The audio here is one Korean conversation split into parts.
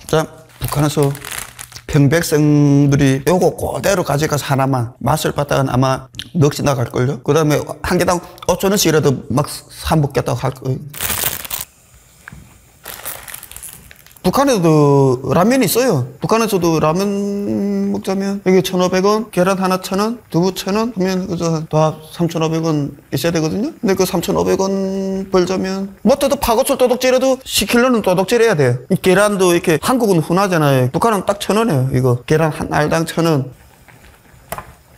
자, 북한에서 평백성들이 요거 그대로 가져가서 하나만 맛을 봤다간 아마 넋이 나갈걸요? 그 다음에 한 개당 5,000원씩이라도 막 사먹겠다고 할 거예요. 북한에도 라면이 있어요. 북한에서도 라면 먹자면 여기 1,500원, 계란 하나 1,000원, 두부 1,000원 하면 그저 다 3,500원 있어야 되거든요. 근데 그 3,500원 벌자면 못해도 파고철 도둑질해도 10kg는 도둑질해야 돼요. 이 계란도 이렇게 한국은 흔하잖아요. 북한은 딱 1,000원이에요. 이거 계란 한 알당 1,000원.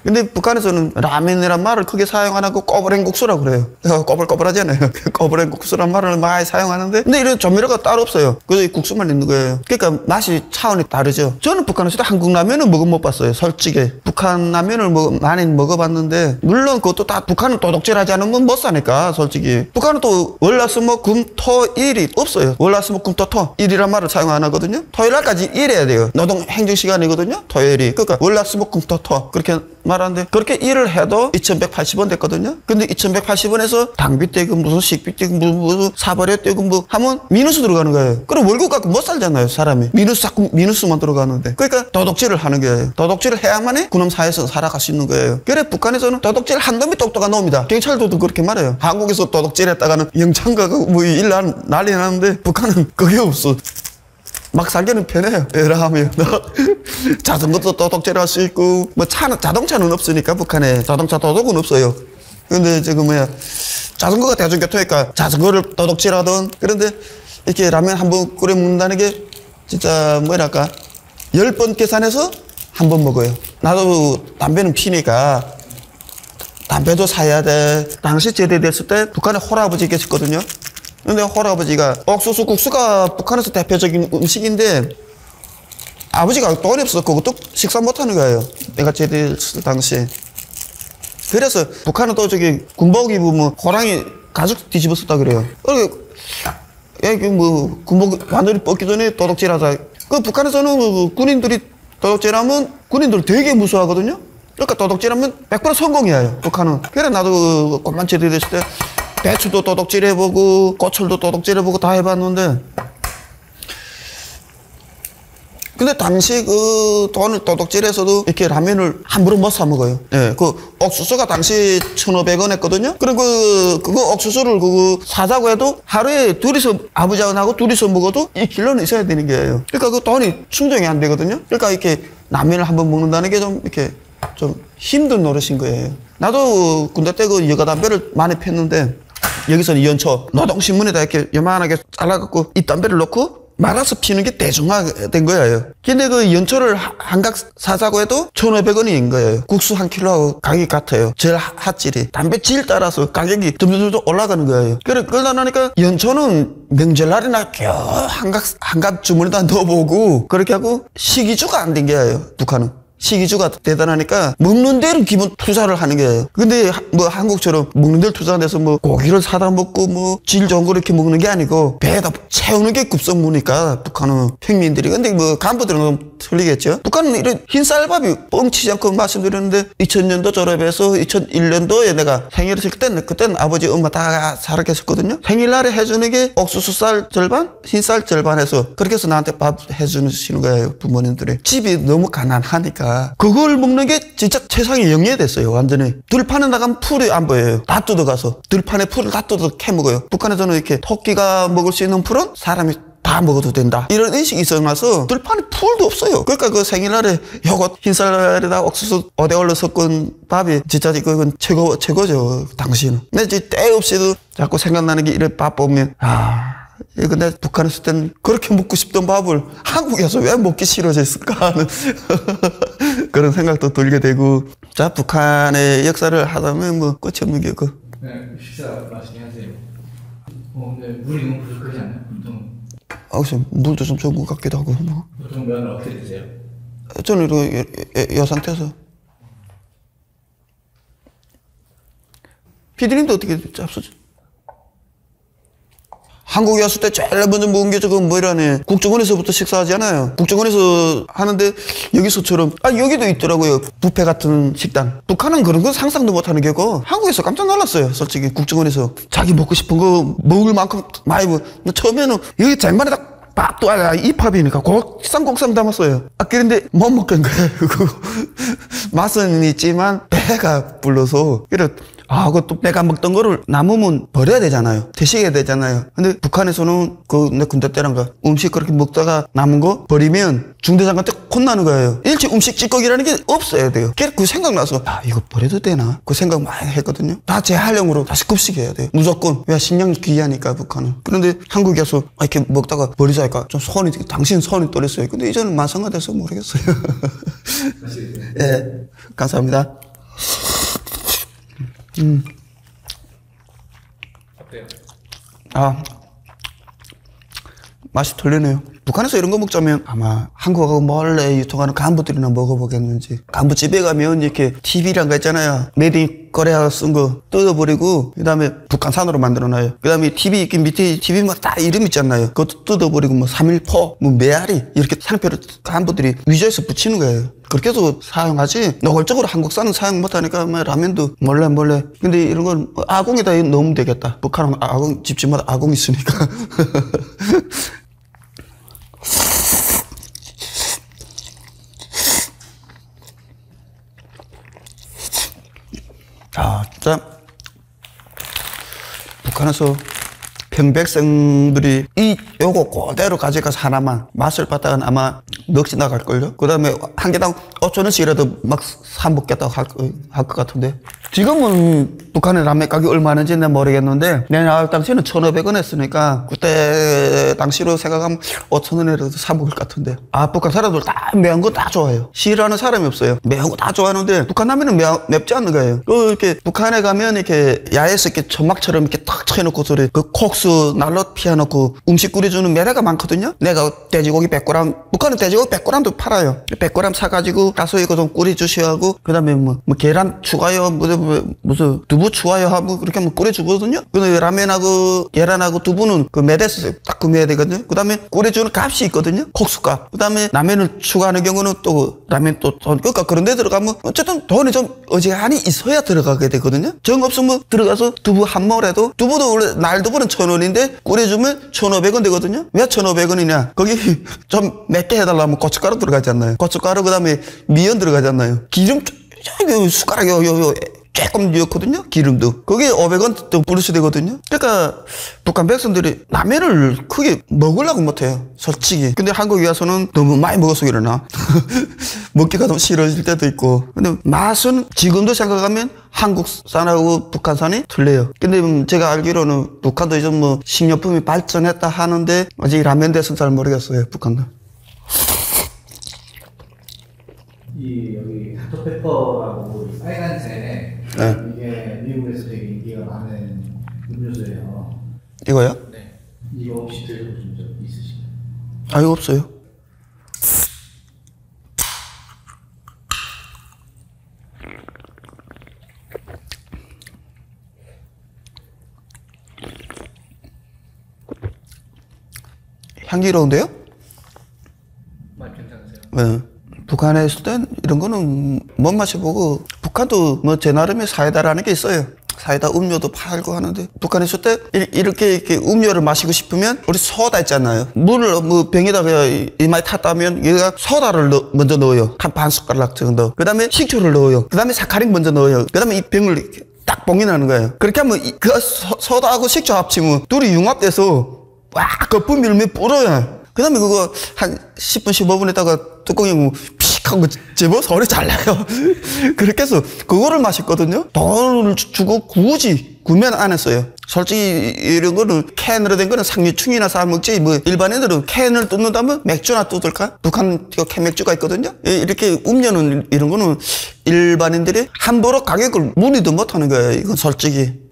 근데 북한에서는 라면이란 말을 크게 사용 안 하고 꼬불행국수라고 그래요. 꼬불꼬불하잖아요. 꼬불행국수란 말을 많이 사용하는데 근데 이런 조미료가 따로 없어요. 그래서 국수만 있는 거예요. 그러니까 맛이 차원이 다르죠. 저는 북한에서도 한국 라면은 먹어 못 봤어요. 솔직히 북한 라면을 많이 먹어봤는데 물론 그것도 다 북한은 도둑질하지 않으면 못 사니까 솔직히 북한은 또 월화수목 금토일이 없어요. 월화수목 금토토 일이란 말을 사용 안 하거든요. 토요일날까지 일해야 돼요. 노동 행정 시간이거든요. 토요일이 그러니까 월화수목 금토토 그렇게 말하는데 그렇게 일을 해도 2,180원 됐거든요. 근데 2,180원에서 당비 떼고 무슨 식비 떼고 무슨 사발에 떼고 뭐 하면 미누스 들어가는 거예요. 그럼 월급 갖고 못 살잖아요. 사람이 미누스 자꾸 미누스만 들어가는데 그러니까 도둑질을 하는 거예요. 도둑질을 해야만이 그놈 사회에서 살아갈 수 있는 거예요. 그래 북한에서는 도둑질 한 놈이 똑똑한 놈이다. 경찰도 그렇게 말해요. 한국에서 도둑질했다가는 영창 가고 뭐 일 난리 나는데 북한은 그게 없어. 막 살기는 편해요. 왜냐하면 자전거도 도둑질할 수 있고 뭐 차는 자동차는 없으니까 북한에 자동차 도둑은 없어요. 근데 지금 자전거가 대중교통이니까 자전거를 도둑질하던 그런데 이렇게 라면 한 번 끓여 먹는다는 게 진짜 뭐랄까 10번 계산해서 한 번 먹어요. 나도 담배는 피니까 담배도 사야 돼. 당시 제대됐을 때 북한에 홀아버지 계셨거든요. 근데 홀아버지가 옥수수 국수가 북한에서 대표적인 음식인데 아버지가 돈이 없어서 그것도 식사 못하는 거예요. 내가 제대했을 당시에. 그래서 북한은 또 저기 군복 입으면 호랑이 가죽 뒤집어 썼다 그래요. 뭐 군복 완전히 벗기 전에 도둑질하자. 그 북한에서는 군인들이 도둑질하면 군인들 되게 무서워하거든요. 그러니까 도둑질하면 100% 성공이에요. 북한은. 그래 나도 꽃만 제대했을 때 배추도 도둑질해보고 고철도 도둑질해보고 다 해봤는데 근데 당시 그 돈을 도둑질해서도 이렇게 라면을 함부로 못 사 먹어요. 예, 그 옥수수가 당시 1,500원 했거든요. 그리고 그거 옥수수를 그거 사자고 해도 하루에 둘이서 아버지하고 둘이서 먹어도 2kg는 있어야 되는 거예요. 그러니까 그 돈이 충족이 안 되거든요. 그러니까 이렇게 라면을 한번 먹는다는 게 좀 이렇게 좀 힘든 노릇인 거예요. 나도 군대 때 그 여가 담배를 많이 폈는데 여기서는 연초 노동신문에다 이렇게 요만하게 잘라갖고 이 담배를 넣고 말아서 피는 게 대중화된 거예요. 근데 그 연초를 한각 사자고 해도 1,500원인 거예요. 국수 한 킬로하고 가격이 같아요. 제일 핫질이. 담배 질 따라서 가격이 점점 올라가는 거예요. 그래, 그러다 나니까 연초는 명절날이나 겨우 한갑 주문에다 넣어보고 그렇게 하고 식이주가 안 된 거예요. 북한은. 식이주가 대단하니까 먹는 대로 기본 투자를 하는 거예요. 근데 뭐 한국처럼 먹는 대로 투자해서 뭐 고기를 사다 먹고 뭐 질 좋은 거 이렇게 먹는 게 아니고 배에다 채우는 게 급성무니까 북한은 평민들이. 근데 뭐 간부들은 좀 틀리겠죠. 북한은 이런 흰쌀밥이 뻥치지 않고 말씀드렸는데 2000년도 졸업해서 2001년도에 내가 생일을 했을 그때는 아버지 엄마 다 살아계셨거든요. 생일날에 해주는 게 옥수수쌀 절반 흰쌀 절반 해서 그렇게 해서 나한테 밥 해주시는 거예요. 부모님들이. 집이 너무 가난하니까 그걸 먹는 게 진짜 세상에 영예됐어요. 완전히. 들판에 나가면 풀이 안 보여요. 다 뜯어가서 들판에 풀을 다 뜯어 캐먹어요. 북한에서는 이렇게 토끼가 먹을 수 있는 풀은 사람이 다 먹어도 된다. 이런 인식이 있어서 들판에 풀도 없어요. 그러니까 그 생일날에 요거 흰쌀에다 옥수수 오대올로 섞은 밥이 진짜 그건 최고죠. 당시는. 근데 이제 때 없이도 자꾸 생각나는 게 이런 밥 보면 근데 북한에 있을 때는 그렇게 먹고 싶던 밥을 한국에서 왜 먹기 싫어졌을까 하는 그런 생각도 들게 되고. 자, 북한의 역사를 하다면 뭐 끝이 없는 게 네, 식사 맛있게 하세요. 근데 물이 너무 부족하지 않나요? 보통 물도 좀 적은 것 같기도 하고 뭐. 보통 면을 어떻게 드세요? 저는 이 상태에서. 피디님도 어떻게 잡수죠? 한국에 왔을 때 제일 먼저 먹은 게 저거 뭐라네. 국정원에서부터 식사하잖아요. 국정원에서 하는데 여기서처럼 여기도 있더라고요. 뷔페 같은 식당. 북한은 그런 건 상상도 못하는 게고 한국에서 깜짝 놀랐어요. 솔직히 국정원에서 자기 먹고 싶은 거 먹을 만큼 많이 처음에는 여기 쟁반에다 밥도 입밥이니까 곡상 담았어요. 그런데 못 먹겠는 거예요. 맛은 있지만 배가 불러서 그래. 그것도 내가 먹던 거를 남으면 버려야 되잖아요. 드셔야 되잖아요. 근데 북한에서는 내 군대 때란가 음식 그렇게 먹다가 남은 거 버리면 중대장한테 혼나는 거예요. 일체 음식 찌꺼기라는 게 없어야 돼요. 그 생각나서 이거 버려도 되나? 그 생각 많이 했거든요. 다 재활용으로 다시 급식해야 돼요. 무조건. 왜 식량 귀하니까 북한은. 그런데 한국에서 이렇게 먹다가 버리자 하니까 좀 당신 손이 떨렸어요. 근데 이제는 마찬가지돼서 모르겠어요. 예, 감사합니다. 어때요? 맛이 틀리네요. 북한에서 이런 거 먹자면 아마 한국하고 몰래 유통하는 간부들이나 먹어보겠는지. 간부집에 가면 이렇게 TV란 거 있잖아요. 메이드 인 코리아 쓴 거 뜯어버리고 그다음에 북한산으로 만들어놔요. 그다음에 TV 이렇게 밑에 TV 막 다 이름 있잖아요. 그것도 뜯어버리고 뭐 3.1포, 뭐 메아리 이렇게 상표를 간부들이 위조해서 붙이는 거예요. 그렇게 해서 사용하지 노골적으로 한국산은 사용 못하니까 라면도 몰래 근데 이런 건 아궁에다 넣으면 되겠다. 북한은 아궁 집집마다 아궁 있으니까. 진짜 북한에서 평백성들이 요거 그대로 가져가서 하나만 맛을 봤다간 아마 넋이 나갈걸요? 그 다음에 한 개당 5,000원씩이라도 막 사먹겠다고 할 것 같은데. 지금은 북한의 라면 가격이 얼마인지 내가 모르겠는데, 내가 나올 당시에는 1,500원 했으니까, 그때 당시로 생각하면 5,000원이라도 사먹을 것 같은데. 북한 사람들 다 매운 거 다 좋아해요. 싫어하는 사람이 없어요. 매운 거 다 좋아하는데, 북한 라면은 맵지 않는 거예요. 이렇게 북한에 가면 이렇게 야에서 이렇게 천막처럼 이렇게 탁 쳐놓고 그 콕스 날로 피워놓고 음식 끓여주는 매대가 많거든요. 내가 돼지고기 100g, 북한은 돼지고기 100g도 팔아요. 100g 사가지고 가서 이거 좀 끓여주셔야 하고, 그 다음에 뭐 계란 추가요, 무슨 두부 추가요 하고 그렇게 하면 끓여주거든요. 근데 라면하고 계란하고 두부는 그 매대에서 딱 구매해야 되거든요. 그 다음에 끓여주는 값이 있거든요. 콕수값. 그 다음에 라면을 추가하는 경우는 또 라면 또 돈, 그러니까 그런 데 들어가면 어쨌든 돈이 좀 어지간히 있어야 들어가게 되거든요. 정 없으면 들어가서 두부 한 몰에도 두부도 원래 날두부는 1,000원인데 끓여주면 1,500원 되거든요. 왜 1,500원이냐? 거기 좀 맵게 해달라면 고춧가루 들어가지 않나요? 고춧가루 그 다음에 미연 들어가지 않나요? 기름 숟가락이 조금 넣거든요. 기름도. 그게 500원 또 플러스 되거든요. 그러니까 북한 백성들이 라면을 크게 먹으려고 못해요. 솔직히. 근데 한국에 와서는 너무 많이 먹어서 그러나 먹기가 좀 싫어질 때도 있고. 근데 맛은 지금도 생각하면 한국산하고 북한산이 틀려요. 근데 제가 알기로는 북한도 이제 뭐 식료품이 발전했다 하는데 아직 라면 대해서는 잘 모르겠어요. 북한도. 여기 닥터페퍼라고 빨간색 이게 미국에서 되게 인기가 많은 음료수예요. 이거요? 네. 이거 혹시 드셔보신 적 있으신가요? 이거 없어요. 향기로운데요? 맛 괜찮으세요? 네. 북한에 있을 땐 이런 거는 못 마셔보고, 북한도 뭐 제 나름의 사이다라는 게 있어요. 사이다 음료도 팔고 하는데, 북한에 있을 때 이렇게 음료를 마시고 싶으면 우리 소다 있잖아요. 물을 뭐 병에다가 이마에 탔다면 얘가 소다를 먼저 넣어요. 한 반 숟가락 정도. 그 다음에 식초를 넣어요. 그 다음에 사카린 먼저 넣어요. 그 다음에 이 병을 이렇게 딱 봉인하는 거예요. 그렇게 하면 그 소다하고 식초 합치면 둘이 융합돼서 와 거품 밀면 불어요. 그 다음에 그거 한 10분, 15분 있다가 뚜껑이 뭐 픽 하고 제법 소리 잘 나요. 그렇게 해서 그거를 마셨거든요. 돈을 주고 굳이 구매는 안 했어요. 솔직히 이런 거는 캔으로 된 거는 상류층이나 사 먹지, 뭐 일반인들은 캔을 뜯는다면 맥주나 뜯을까? 북한 캔 맥주가 있거든요. 이렇게 음료는 이런 거는 일반인들이 함부로 가격을 문의도 못 하는 거예요. 이건 솔직히.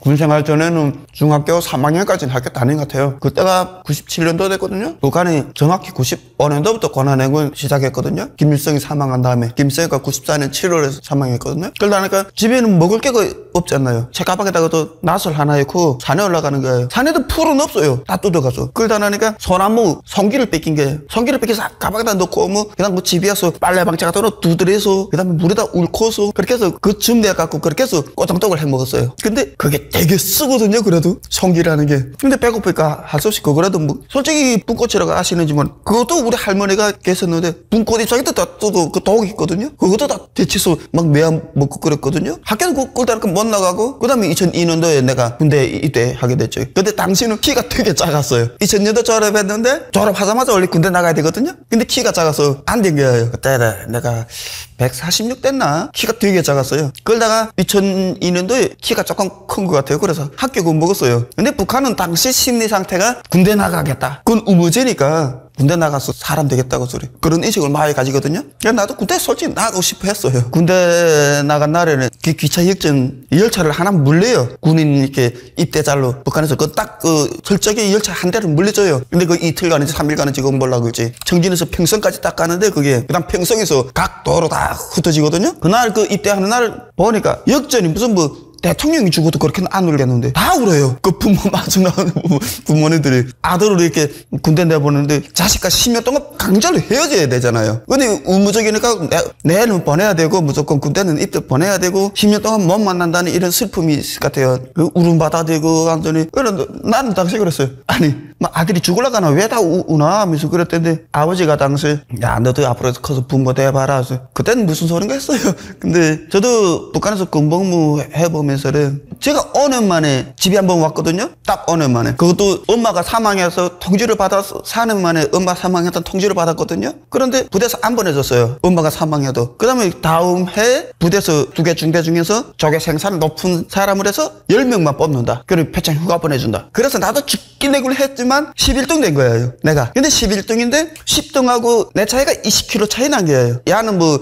군 생활 전에는 중학교 3학년까지는 학교 다닌 것 같아요. 그때가 97년도 됐거든요. 북한이 정확히 95년도부터 권한행군 시작했거든요. 김일성이 사망한 다음에. 김일성이가 94년 7월에 사망했거든요. 그러다니까 집에는 먹을 게 거의 없잖아요. 책가방에다가 또 나설 하나 넣고 산에 올라가는 거예요. 산에도 풀은 없어요. 다 뜯어가서. 그러다 나니까 소나무 성기를 뺏긴 거예요. 성기를 뺏겨서 가방에다 넣고 그다음 집에 와서 빨래방차 같은 거 두드려서 그다음에 물에다 울고서 그렇게 해서 그 즙내 갖고 그렇게 해서 꼬장떡을 해 먹었어요. 근데 그게 되게 쓰거든요. 그래도 성기라는 게. 근데 배고프니까 할 수 없이 그거라도 뭐 솔직히 분꽃이라고 아시는지만 그것도 우리 할머니가 계셨는데 분꽃 입장에도 다 뜯어 그 독이 있거든요. 그것도 다 데치서 막 매야 먹고 그랬거든요. 학교는 꼴다니까 못 나가고 그다음에 2002년도에 내가 군대 입대하게 됐죠. 근데 당시는 키가 되게 작았어요. 2000년도 졸업했는데 졸업하자마자 원래 군대 나가야 되거든요. 근데 키가 작아서 안 된 거예요. 그때 내가 146 됐나? 키가 되게 작았어요. 그러다가 2002년도에 키가 조금 큰 것 같아요. 그래서 학교 못 먹었어요. 근데 북한은 당시 심리 상태가 군대 나가겠다. 그건 우무제니까 군대 나가서 사람 되겠다고 소리. 그런 인식을 많이 가지거든요. 나도 군대 솔직히 나가고 싶어 했어요. 군대 나간 날에는 그 기차 역전 열차를 하나 물려요. 군인 이렇게 입대잘로 북한에서 그 철저하게 열차 한 대를 물려줘요. 근데 그 이틀간인지 3일간은 지금 몰라 그지. 청진에서 평성까지 딱 가는데 그게 그다음 평성에서 각 도로 다 흩어지거든요. 그날 그 입대하는 날 보니까 역전이 무슨 뭐 대통령이 죽어도 그렇게는 안 울겠는데 다 울어요. 그 부모 마중 나오는 부모님들이 아들을 이렇게 군대 내보내는데 자식과 10년 동안 강제로 헤어져야 되잖아요. 근데 의무적이니까 내는 보내야 되고 무조건 군대는 입대 보내야 되고 10년 동안 못 만난다는 이런 슬픔이 있을 것 같아요. 그 울음받아 되고 완전히. 그런데 나는 당시 그랬어요. 아니 막 아들이 죽으려가나 왜 다 우나 하면서 그랬던데 아버지가 당시 야 너도 앞으로 커서 부모 돼봐라. 그때는 무슨 소린가 했어요. 근데 저도 북한에서 군복무 해보면서는 제가 5년 만에 집에 한번 왔거든요. 딱 5년 만에. 그것도 엄마가 사망해서 통지를 받아서 4년 만에 엄마 사망했던 통지를 받았거든요. 그런데 부대에서 안 보내줬어요. 엄마가 사망해도. 그 다음에 다음 해 부대에서 2개 중대 중에서 조개 생산 높은 사람을 해서 10명만 뽑는다. 그리고 표창 휴가 보내준다. 그래서 나도 죽기 내굴 했지만 11등 된 거예요. 내가. 근데 11등인데 10등하고 내 차이가 20kg 차이 난 거예요. 야는 뭐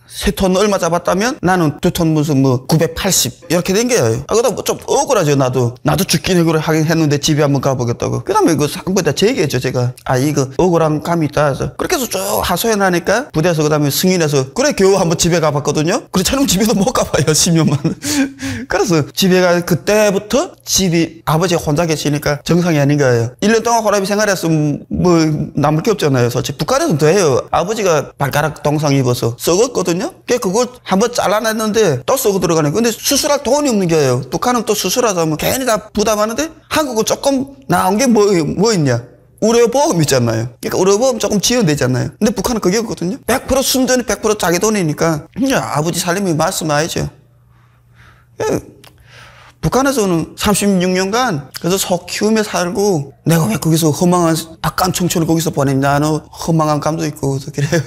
3톤 얼마 잡았다면 나는 2톤 무슨 뭐 980 이렇게 된 거예요. 그러다 뭐 좀 억울하죠. 나도 죽기 내구를 하긴 했는데 집에 한번 가보겠다고. 그 다음에 그 상부에다 제기했죠. 제가 이거 억울한 감이 있다 해서 그렇게 해서 쭉 하소연 하니까 부대에서 그 다음에 승인해서 그래 겨우 한번 집에 가봤거든요. 그래 저는 집에도 못 가봐요. 10년만. 그래서 집에 가 그때부터 집이 아버지 혼자 계시니까 정상이 아닌 거예요. 1년 동안 호라비 생활했으면 뭐 남을 게 없잖아요. 솔직히 북한에서는 더 해요. 아버지가 발가락 동상 입어서 썩었거든요. 그걸 한번 잘라냈는데 또 썩어 들어가네. 근데 수술할 돈이 없는 거예요. 북한은 또 수술하자면 괜히 다 부담하는데 한국은 조금 나온 게 뭐 있냐. 의료보험 있잖아요. 그러니까 의료보험 조금 지원되잖아요. 근데 북한은 그게 없거든요. 100% 순전히 100% 자기 돈이니까 아버지 살림이 말씀하시죠. 북한에서는 36년간 그래서 소 키우며 살고 내가 왜 거기서 허망한 아까운 청춘을 거기서 보냈냐. 너 허망한 감도 있고 그래서 그래요.